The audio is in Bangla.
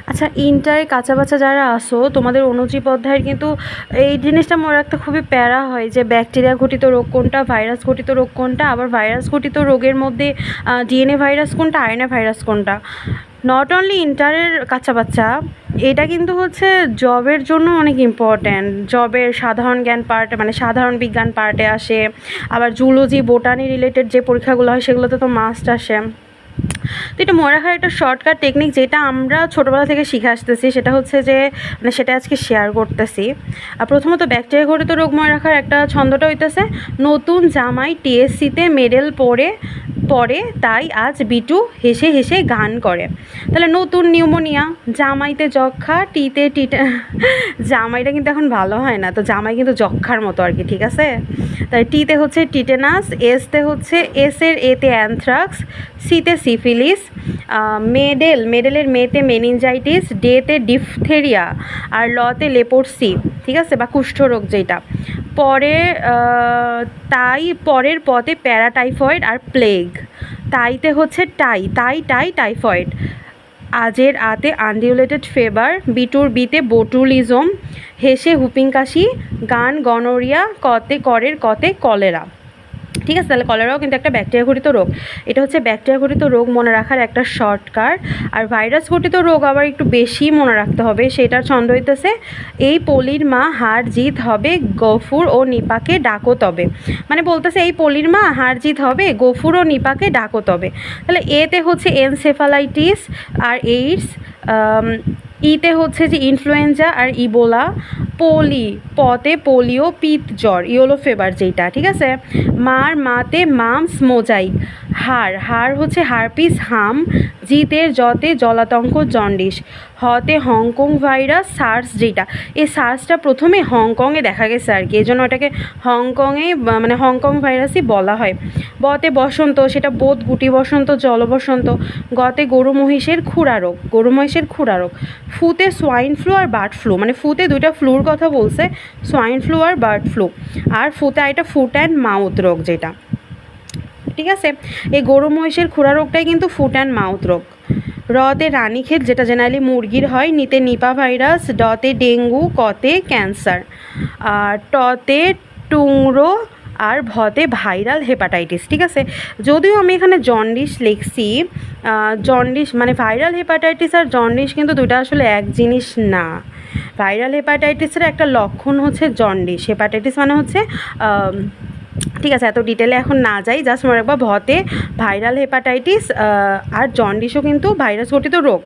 আচ্ছা, ইন্টারে কাঁচা বাচ্চা যারা আসো, তোমাদের অনুজীব অধ্যায়ের কিন্তু এই জিনিসটা মনে রাখতে খুবই প্যারা হয় যে ব্যাকটেরিয়া ঘটিত রোগ কোনটা, ভাইরাস ঘটিত রোগ কোনটা, আবার ভাইরাস ঘটিত রোগের মধ্যে ডিএনএ ভাইরাস কোনটা, আরএনএ ভাইরাস কোনটা। নট অনলি ইন্টারের কাঁচা বাচ্চা, এটা কিন্তু হচ্ছে জবের জন্য অনেক ইম্পর্ট্যান্ট। জবের সাধারণ জ্ঞান পার্ট মানে সাধারণ বিজ্ঞান পার্টে আসে, আবার জুলজি বোটানি রিলেটেড যে পরীক্ষাগুলো হয় সেগুলোতে তো মাস্ট আসে। তো এটা মনে রাখার একটা শর্টকাট টেকনিক যেটা আমরা ছোটোবেলা থেকে শিখে আসতেছি, সেটা হচ্ছে যে মানে সেটা আজকে শেয়ার করতেছি। আর প্রথমত ব্যাকটেরিয়া ঘটিত রোগ মনে রাখার একটা ছন্দটা হইতেছে, নতুন জামাই টিএসসিতে মেডেল পরে তাই আজ বিটু হেসে হেসে গান করে। তাহলে নতুন নিউমোনিয়া, জামাইতে যক্ষা, টিতে জামাইটা কিন্তু এখন ভালো হয় না, তো জামাই কিন্তু যক্ষার মতো আর কি, ঠিক আছে। তাই টিতে হচ্ছে টিটেনাস, এতে অ্যানথ্রাক্স, সিতে সিফিলিস, মেডেলের মেতে মেনিনজাইটিস, ডেতে ডিফথেরিয়া, আর লতে লেপোরসি, ঠিক আছে, বা কুষ্ঠরোগ যেটা। পরের পথে প্যারাটাইফয়েড আর প্লেগ। তাইতে হচ্ছে টাইফয়েড। আজের আতে আনডিউলেটেড ফেভার, বিটুর বিতে বোটুলিজম, হেসে হুপিং কাশি, গান গনোরিয়া, কতে কলেরা। ঠিক আছে, তাহলে কলেরাও কিন্তু একটা ব্যাকটেরিয়া ঘটিত রোগ। এটা হচ্ছে ব্যাকটেরিয়া ঘটিত রোগ মনে রাখার একটা শর্টকাট। আর ভাইরাস ঘটিত রোগ আবার একটু বেশি মনে রাখতে হবে, সেটার ছন্দ হইতেছে, এই পলির মা হার জিত হবে, গফুর ও নিপাকে ডাকো তবে। মানে বলতেছে এই পলির মা হার জিত হবে, গফুর ও নিপাকে ডাকো তবে। তাহলে এতে হচ্ছে এনসেফালাইটিস আর এইডস, ইতে হচ্ছে যে ইনফ্লুয়েঞ্জা আর ইবোলা, পতে পোলিও, পিত জ্বর, ইয়েলো ফিভার যেটা, ঠিক আছে। মাতে মামস মোজাইক, হার হচ্ছে হারপিস হাম, জতে জলাতঙ্ক জন্ডিস, হতে হংকং ভাইরাস, সার্স যেটা, এই সার্সটা প্রথমে হংকংয়ে দেখা গেছে আর কি, এই জন্য ওটাকে মানে হংকং ভাইরাসই বলা হয়। বতে বসন্ত, সেটা বোধ গুটি বসন্ত, জলবসন্ত। গতে গরু মহিষের খুরা রোগ। ফুতে সোয়াইন ফ্লু আর বার্ড ফ্লু, মানে ফুতে দুইটা ফ্লুর কথা বলছে, সোয়াইন ফ্লু আর বার্ড ফ্লু। আর ফুতে এটা ফুট অ্যান্ড মাউথ রোগ যেটা, ঠিক আছে। এই গরু মহিষের খুরা রোগটাই কিন্তু ফুট অ্যান্ড মাউথ রোগ। রতে রানীক্ষেত, যেটা জেনারেলি মুরগির হয়। নিতে নিপা ভাইরাস, ডতে ডেঙ্গু, কতে ক্যান্সার, আর টতে টুংরো, আর ভতে ভাইরাল হেপাটাইটিস, ঠিক আছে। যদিও আমি এখানে জন্ডিস লিখছি, জন্ডিস মানে ভাইরাল হেপাটাইটিস আর জন্ডিস কিন্তু দুটো আসলে এক জিনিস না। ভাইরাল হেপাটাইটিসের একটা লক্ষণ হচ্ছে জন্ডিস, হেপাটাইটিস মানে হচ্ছে ঠিক আছে, এত ডিটেলে এখন না যাই, জাস্ট মনে রাখবা ভতে ভাইরাল হেপাটাইটিস, আর জন্ডিসও কিন্তু ভাইরাস ঘটিত রোগ।